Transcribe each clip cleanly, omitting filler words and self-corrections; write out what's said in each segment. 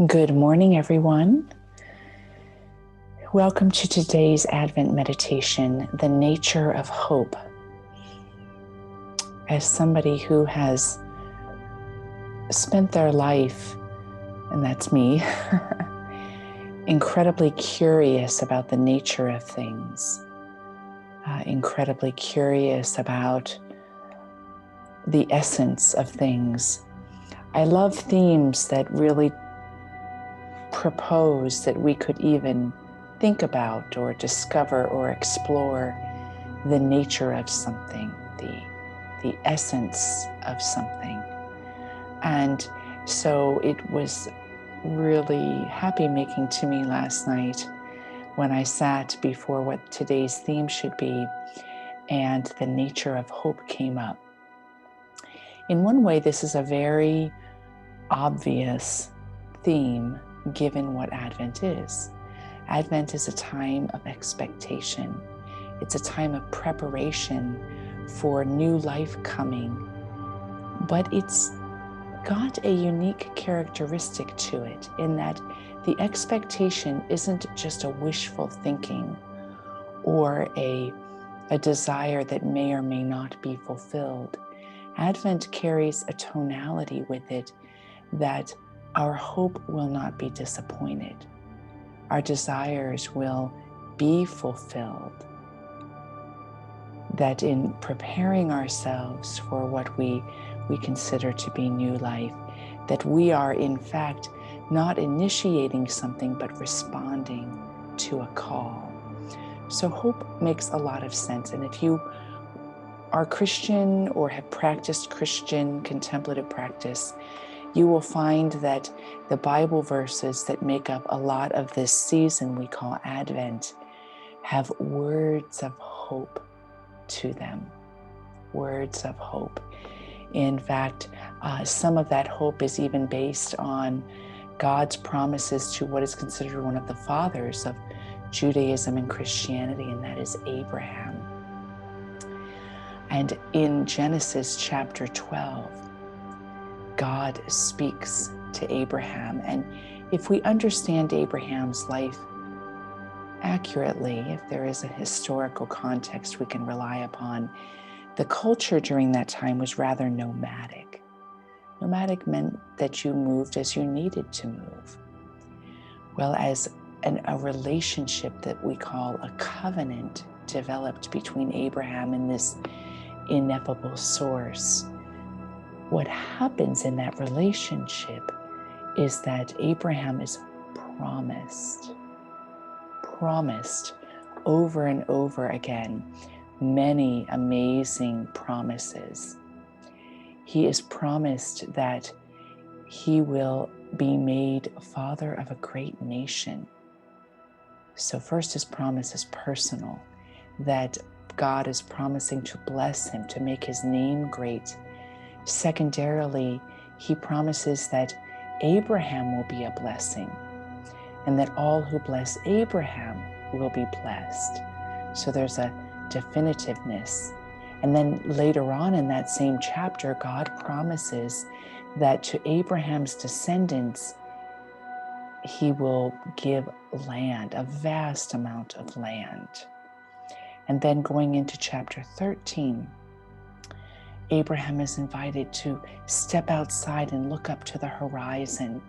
Good morning, everyone. Welcome to today's Advent meditation, The Nature of Hope. As somebody who has spent their life, and that's me, incredibly curious about the nature of things, incredibly curious about the essence of things, I love themes that really propose that we could even think about or discover or explore the nature of something, the essence of something. And so it was really happy making to me last night when I sat before what today's theme should be, and the nature of hope came up. In one way, this is a very obvious theme given what Advent is. Advent is a time of expectation. It's a time of preparation for new life coming. But it's got a unique characteristic to it in that the expectation isn't just a wishful thinking or a desire that may or may not be fulfilled. Advent carries a tonality with it that our hope will not be disappointed. Our desires will be fulfilled. That in preparing ourselves for what we consider to be new life, that we are in fact not initiating something, but responding to a call. So hope makes a lot of sense. And if you are Christian or have practiced Christian contemplative practice, you will find that the Bible verses that make up a lot of this season we call Advent have words of hope to them. Words of hope. In fact, some of that hope is even based on God's promises to what is considered one of the fathers of Judaism and Christianity, and that is Abraham. And in Genesis chapter 12, God speaks to Abraham. And if we understand Abraham's life accurately, if there is a historical context we can rely upon, the culture during that time was rather nomadic. Nomadic meant that you moved as you needed to move. Well, as a relationship that we call a covenant developed between Abraham and this ineffable source, what happens in that relationship is that Abraham is promised over and over again, many amazing promises. He is promised that he will be made father of a great nation. So first, his promise is personal, that God is promising to bless him, to make his name great. Secondarily, he promises that Abraham will be a blessing, and that all who bless Abraham will be blessed. So there's a definitiveness. And then later on in that same chapter, God promises that to Abraham's descendants, he will give land, a vast amount of land. And then going into chapter 13, Abraham is invited to step outside and look up to the horizon.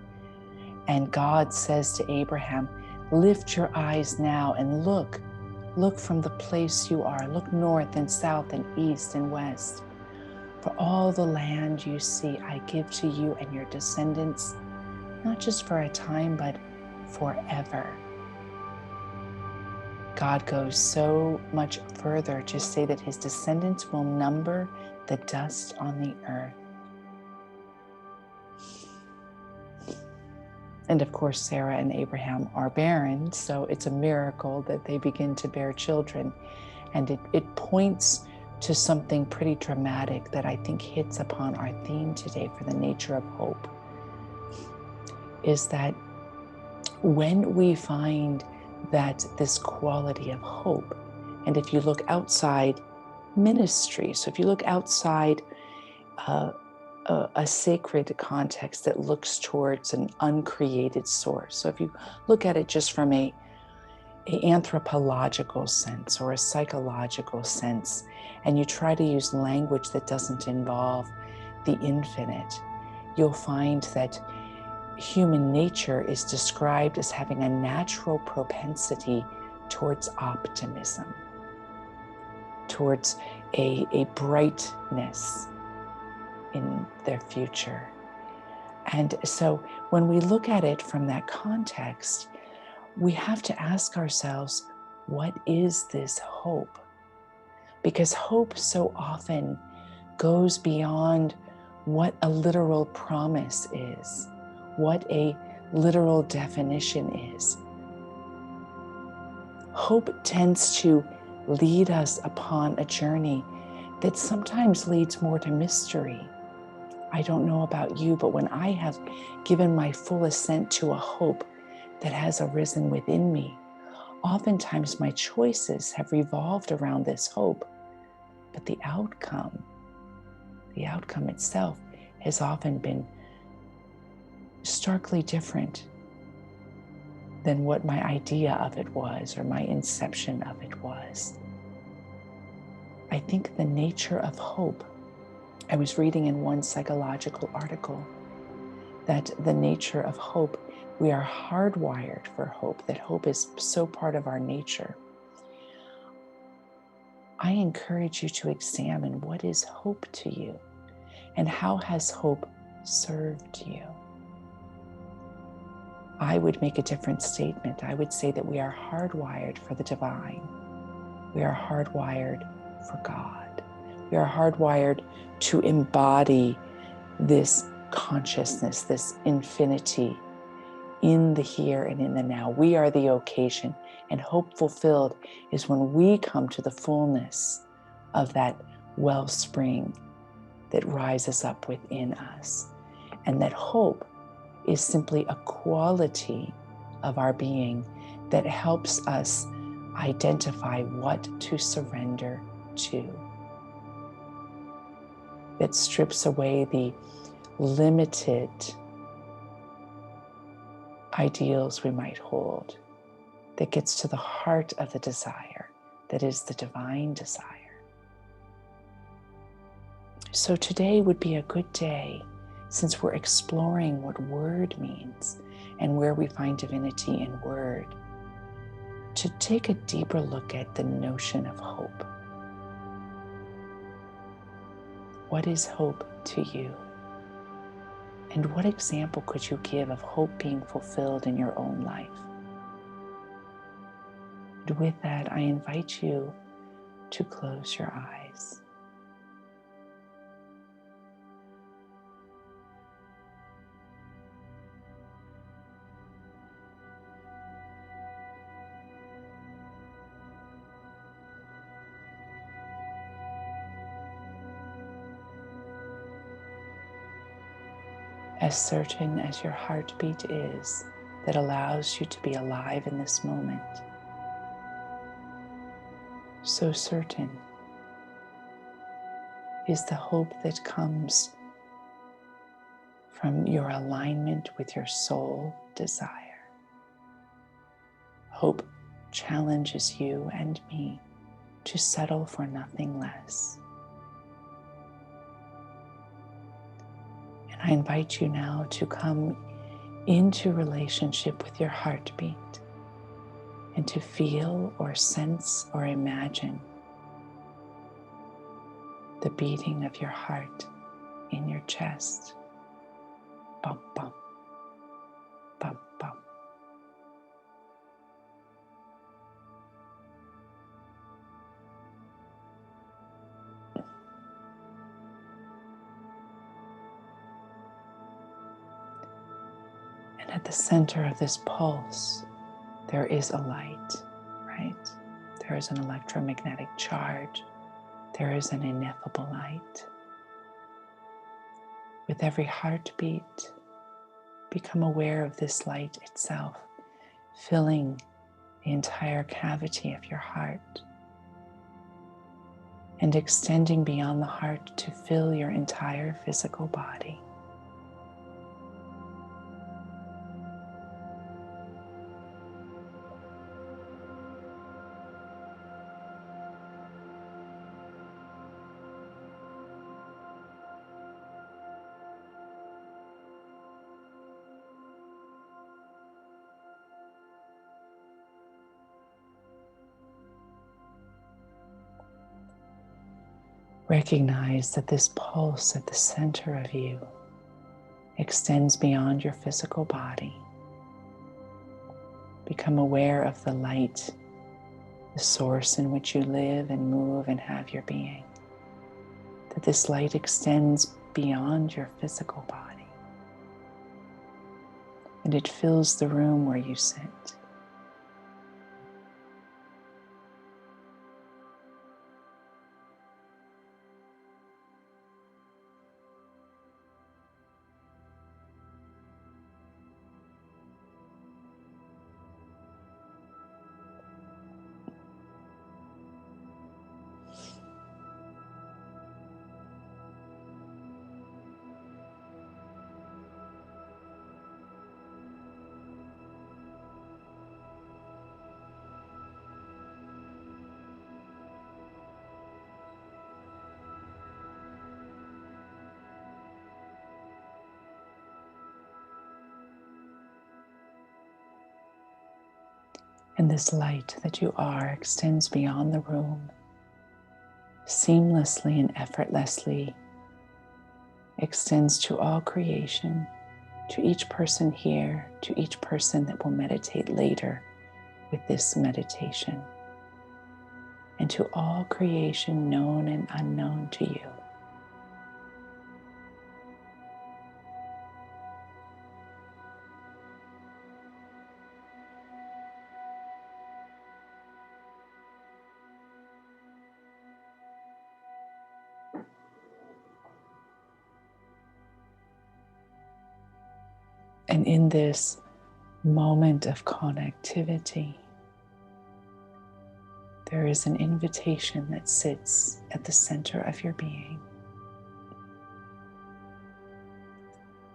And God says to Abraham, lift your eyes now and look from the place you are. Look north and south and east and west. For all the land you see, I give to you and your descendants, not just for a time, but forever. God goes so much further to say that his descendants will number the dust on the earth. And of course, Sarah and Abraham are barren, so it's a miracle that they begin to bear children. And it points to something pretty dramatic that I think hits upon our theme today for the nature of hope, is that when we find that this quality of hope, and if you look outside ministry, so if you look outside a sacred context that looks towards an uncreated source. So if you look at it just from a anthropological sense or a psychological sense, and you try to use language that doesn't involve the infinite, you'll find that human nature is described as having a natural propensity towards optimism, towards a brightness in their future. And so when we look at it from that context, we have to ask ourselves, what is this hope? Because hope so often goes beyond what a literal promise is, what a literal definition is. Hope tends to lead us upon a journey that sometimes leads more to mystery. I don't know about you, but when I have given my full assent to a hope that has arisen within me, oftentimes my choices have revolved around this hope, but the outcome itself has often been starkly different than what my idea of it was or my inception of it was. I think the nature of hope, I was reading in one psychological article that the nature of hope, we are hardwired for hope, that hope is so part of our nature. I encourage you to examine, what is hope to you, and how has hope served you? I would make a different statement. I would say that we are hardwired for the divine. We are hardwired for God. We are hardwired to embody this consciousness, this infinity in the here and in the now. We are the occasion, and hope fulfilled is when we come to the fullness of that wellspring that rises up within us. And that hope is simply a quality of our being that helps us identify what to surrender to, that strips away the limited ideals we might hold, that gets to the heart of the desire, that is the divine desire. So today would be a good day, since we're exploring what word means and where we find divinity in word, to take a deeper look at the notion of hope. What is hope to you? And what example could you give of hope being fulfilled in your own life? And with that, I invite you to close your eyes. As certain as your heartbeat is, that allows you to be alive in this moment, so certain is the hope that comes from your alignment with your soul desire. Hope challenges you and me to settle for nothing less. And I invite you now to come into relationship with your heartbeat and to feel or sense or imagine the beating of your heart in your chest. Bum, bum, bum, bum. And at the center of this pulse, there is a light, right? There is an electromagnetic charge. There is an ineffable light. With every heartbeat, become aware of this light itself, filling the entire cavity of your heart. and extending beyond the heart to fill your entire physical body. Recognize that this pulse at the center of you extends beyond your physical body. Become aware of the light, the source in which you live and move and have your being. That this light extends beyond your physical body. And it fills the room where you sit. And this light that you are extends beyond the room, seamlessly and effortlessly extends to all creation, to each person here, to each person that will meditate later with this meditation, and to all creation known and unknown to you. And in this moment of connectivity, there is an invitation that sits at the center of your being.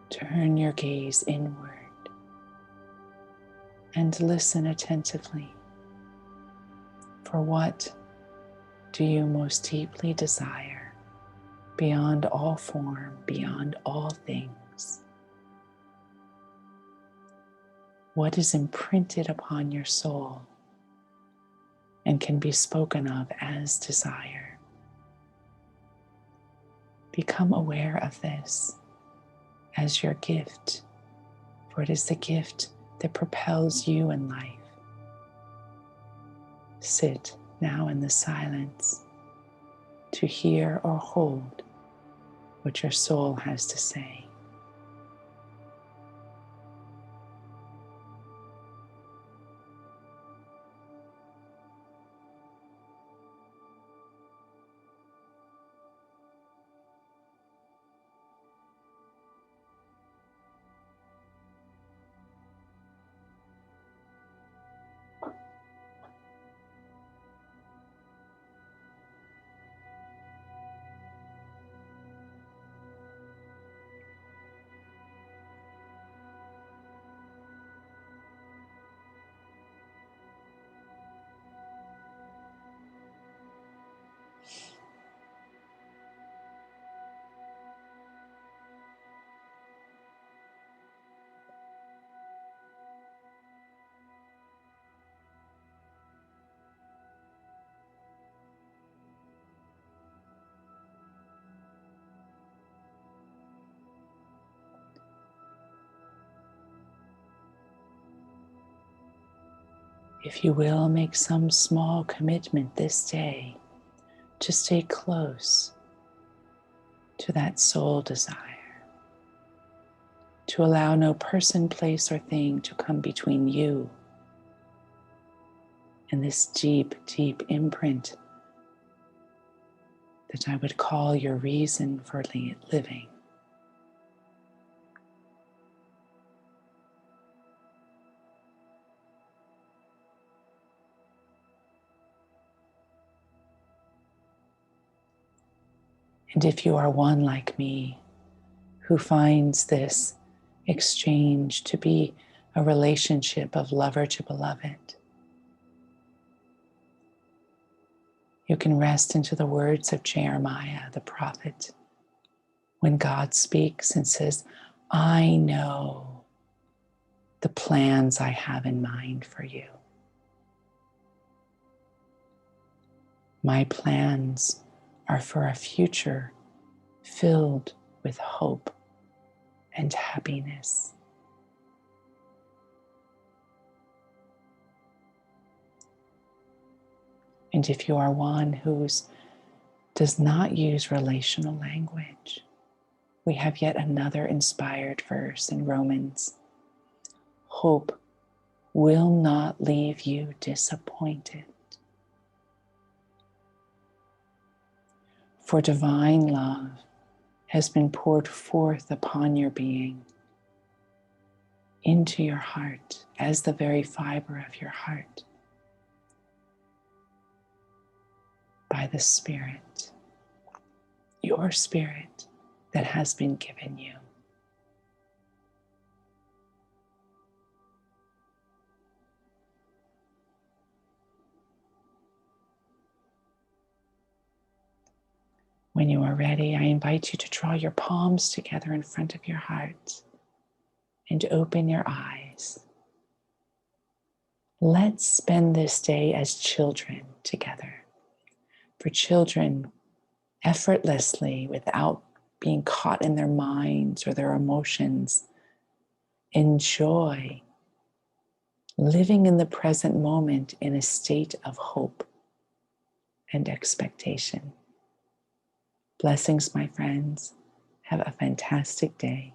Turn your gaze inward and listen attentively. For what do you most deeply desire beyond all form, beyond all things? What is imprinted upon your soul and can be spoken of as desire? Become aware of this as your gift, for it is the gift that propels you in life. Sit now in the silence to hear or hold what your soul has to say. If you will, make some small commitment this day to stay close to that soul desire, to allow no person, place, or thing to come between you and this deep, deep imprint that I would call your reason for living. And if you are one like me who finds this exchange to be a relationship of lover to beloved, you can rest into the words of Jeremiah, the prophet, when God speaks and says, I know the plans I have in mind for you. My plans are for a future filled with hope and happiness. And if you are one who does not use relational language, we have yet another inspired verse in Romans. Hope will not leave you disappointed. For divine love has been poured forth upon your being, into your heart, as the very fiber of your heart, by the Spirit, your Spirit that has been given you. When you are ready, I invite you to draw your palms together in front of your heart and open your eyes. Let's spend this day as children together. For children, effortlessly, without being caught in their minds or their emotions, enjoy living in the present moment in a state of hope and expectation. Blessings, my friends. Have a fantastic day.